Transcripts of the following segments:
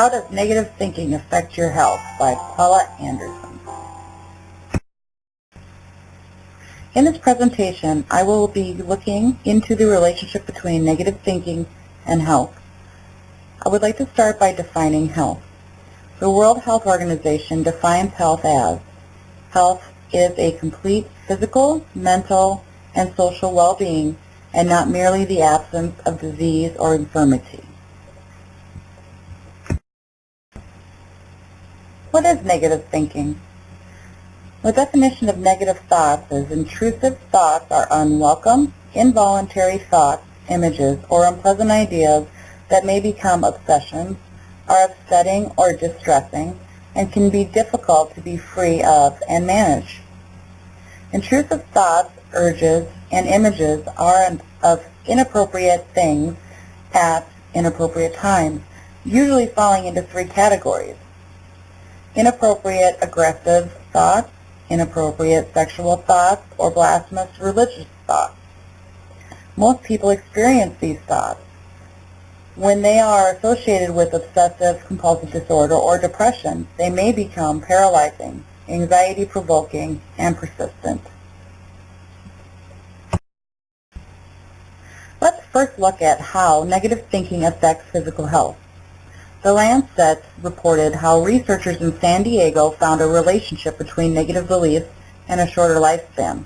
How Does Negative Thinking Affect Your Health by Paula Anderson. In this presentation, I will be looking into the relationship between negative thinking and health. I would like to start by defining health. The World Health Organization defines health as health is a complete physical, mental, and social well-being, and not merely the absence of disease or infirmity. What is negative thinking? The definition of negative thoughts is intrusive thoughts are unwelcome, involuntary thoughts, images, or unpleasant ideas that may become obsessions, are upsetting or distressing, and can be difficult to be free of and manage. Intrusive thoughts, urges, and images are of inappropriate things at inappropriate times, usually falling into three categories: inappropriate aggressive thoughts, inappropriate sexual thoughts, or blasphemous religious thoughts. Most people experience these thoughts. When they are associated with obsessive compulsive disorder or depression, they may become paralyzing, anxiety-provoking, and persistent. Let's first look at how negative thinking affects physical health. The Lancet reported how researchers in San Diego found a relationship between negative beliefs and a shorter lifespan.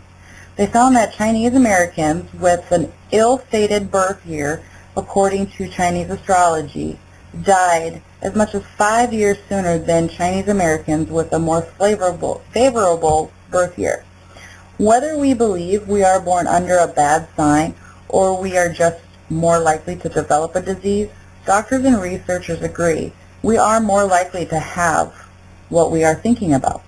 They found that Chinese Americans with an ill-fated birth year, according to Chinese astrology, died as much as 5 years sooner than Chinese Americans with a more favorable birth year. Whether we believe we are born under a bad sign or we are just more likely to develop a disease, doctors and researchers agree we are more likely to have what we are thinking about.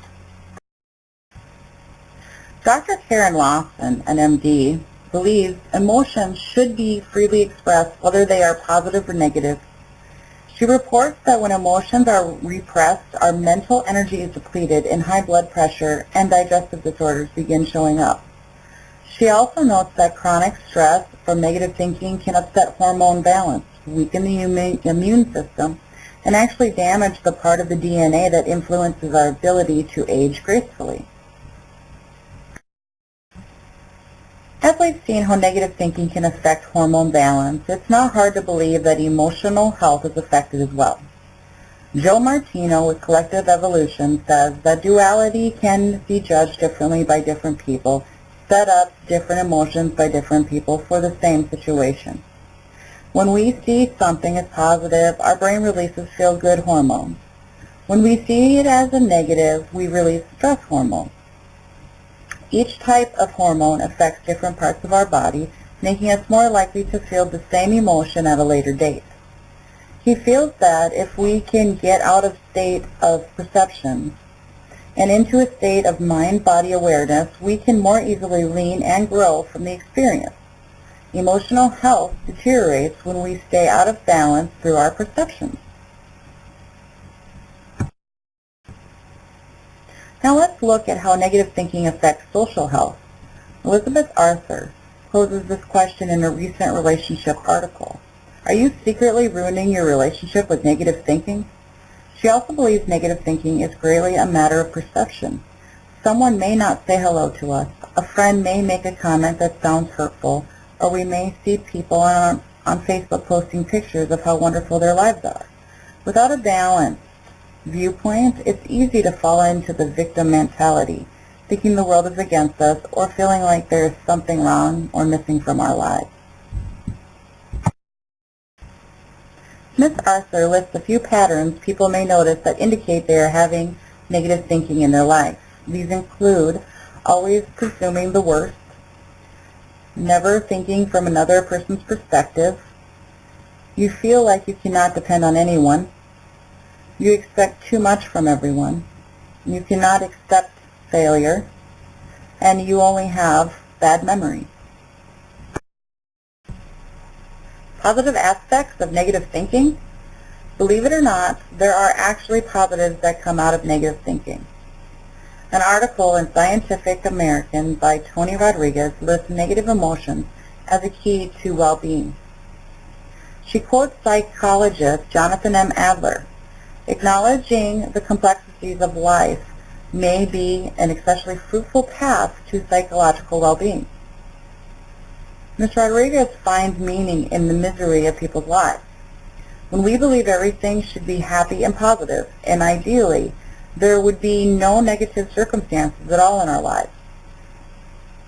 Dr. Karen Lawson, an MD, believes emotions should be freely expressed whether they are positive or negative. She reports that when emotions are repressed, our mental energy is depleted and high blood pressure and digestive disorders begin showing up. She also notes that chronic stress from negative thinking can upset hormone balance, weaken the immune system, and actually damage the part of the DNA that influences our ability to age gracefully. As we've seen how negative thinking can affect hormone balance, it's not hard to believe that emotional health is affected as well. Joe Martino with Collective Evolution says that duality can be judged differently by different people, set up different emotions by different people for the same situation. When we see something as positive, our brain releases feel-good hormones. When we see it as a negative, we release stress hormones. Each type of hormone affects different parts of our body, making us more likely to feel the same emotion at a later date. He feels that if we can get out of state of perceptions and into a state of mind-body awareness, we can more easily lean and grow from the experience. Emotional health deteriorates when we stay out of balance through our perceptions. Now let's look at how negative thinking affects social health. Elizabeth Arthur poses this question in a recent relationship article. Are you secretly ruining your relationship with negative thinking? She also believes negative thinking is greatly a matter of perception. Someone may not say hello to us, a friend may make a comment that sounds hurtful, or we may see people on Facebook posting pictures of how wonderful their lives are. Without a balanced viewpoint, it's easy to fall into the victim mentality, thinking the world is against us or feeling like there's something wrong or missing from our lives. Ms. Arthur lists a few patterns people may notice that indicate they are having negative thinking in their life. These include always presuming the worst, never thinking from another person's perspective, you feel like you cannot depend on anyone, you expect too much from everyone, you cannot accept failure, and you only have bad memory. Positive aspects of negative thinking? Believe it or not, there are actually positives that come out of negative thinking. An article in Scientific American by Tony Rodriguez lists negative emotions as a key to well-being. She quotes psychologist Jonathan M. Adler. Acknowledging the complexities of life may be an especially fruitful path to psychological well-being. Ms. Rodriguez finds meaning in the misery of people's lives. When we believe everything should be happy and positive, and ideally, there would be no negative circumstances at all in our lives,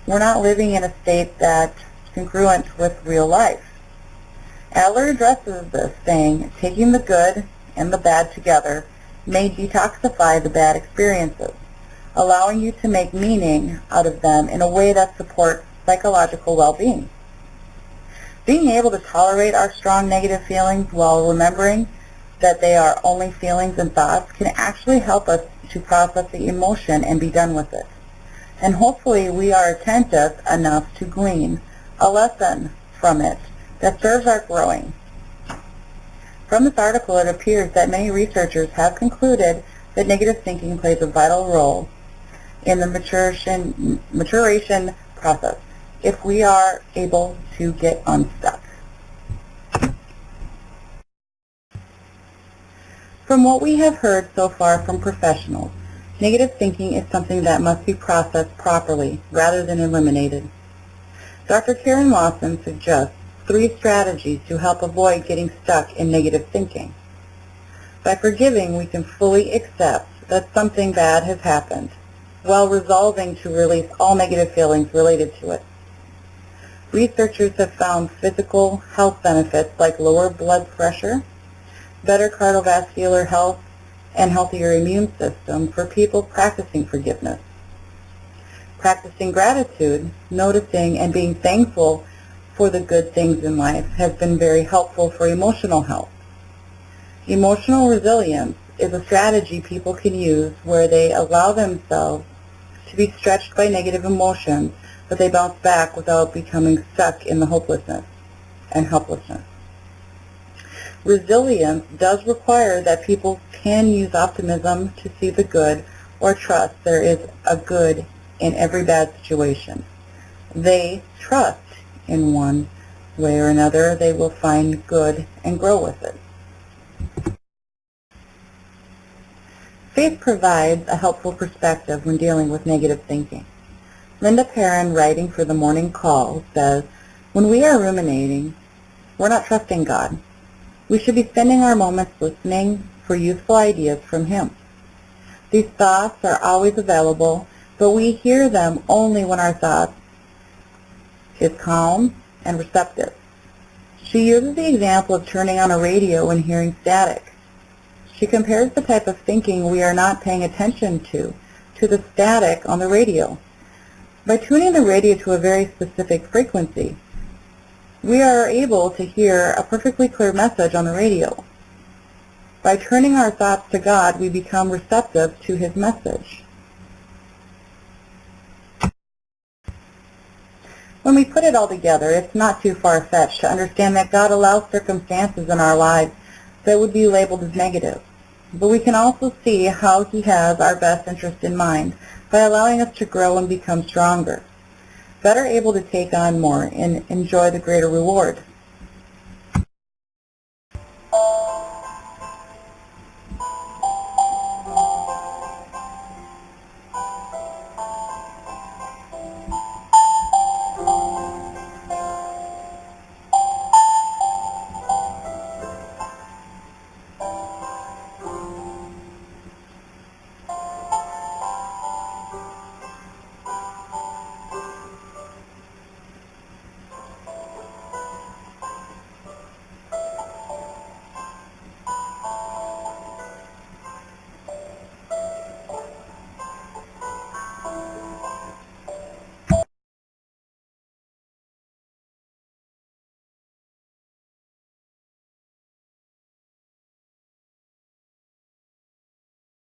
we're not living in a state that's congruent with real life. Adler addresses this, saying, taking the good and the bad together may detoxify the bad experiences, allowing you to make meaning out of them in a way that supports psychological well-being. Being able to tolerate our strong negative feelings while remembering that they are only feelings and thoughts can actually help us to process the emotion and be done with it. And hopefully we are attentive enough to glean a lesson from it that serves our growing. From this article, it appears that many researchers have concluded that negative thinking plays a vital role in the maturation process if we are able to get unstuck. From what we have heard so far from professionals, negative thinking is something that must be processed properly rather than eliminated. Dr. Karen Lawson suggests 3 strategies to help avoid getting stuck in negative thinking. By forgiving, we can fully accept that something bad has happened, while resolving to release all negative feelings related to it. Researchers have found physical health benefits like lower blood pressure, better cardiovascular health, and healthier immune system for people practicing forgiveness. Practicing gratitude, noticing and being thankful for the good things in life has been very helpful for emotional health. Emotional resilience is a strategy people can use where they allow themselves to be stretched by negative emotions, but they bounce back without becoming stuck in the hopelessness and helplessness. Resilience does require that people can use optimism to see the good or trust there is a good in every bad situation. They trust in one way or another they will find good and grow with it. Faith provides a helpful perspective when dealing with negative thinking. Linda Perrin, writing for the Morning Call, says, when we are ruminating, we're not trusting God. We should be spending our moments listening for useful ideas from Him. These thoughts are always available, but we hear them only when our thought is calm and receptive. She uses the example of turning on a radio and hearing static. She compares the type of thinking we are not paying attention to the static on the radio. By tuning the radio to a very specific frequency, we are able to hear a perfectly clear message on the radio. By turning our thoughts to God, we become receptive to His message. When we put it all together, it's not too far-fetched to understand that God allows circumstances in our lives that would be labeled as negative. But we can also see how He has our best interest in mind by allowing us to grow and become stronger, better able to take on more and enjoy the greater reward.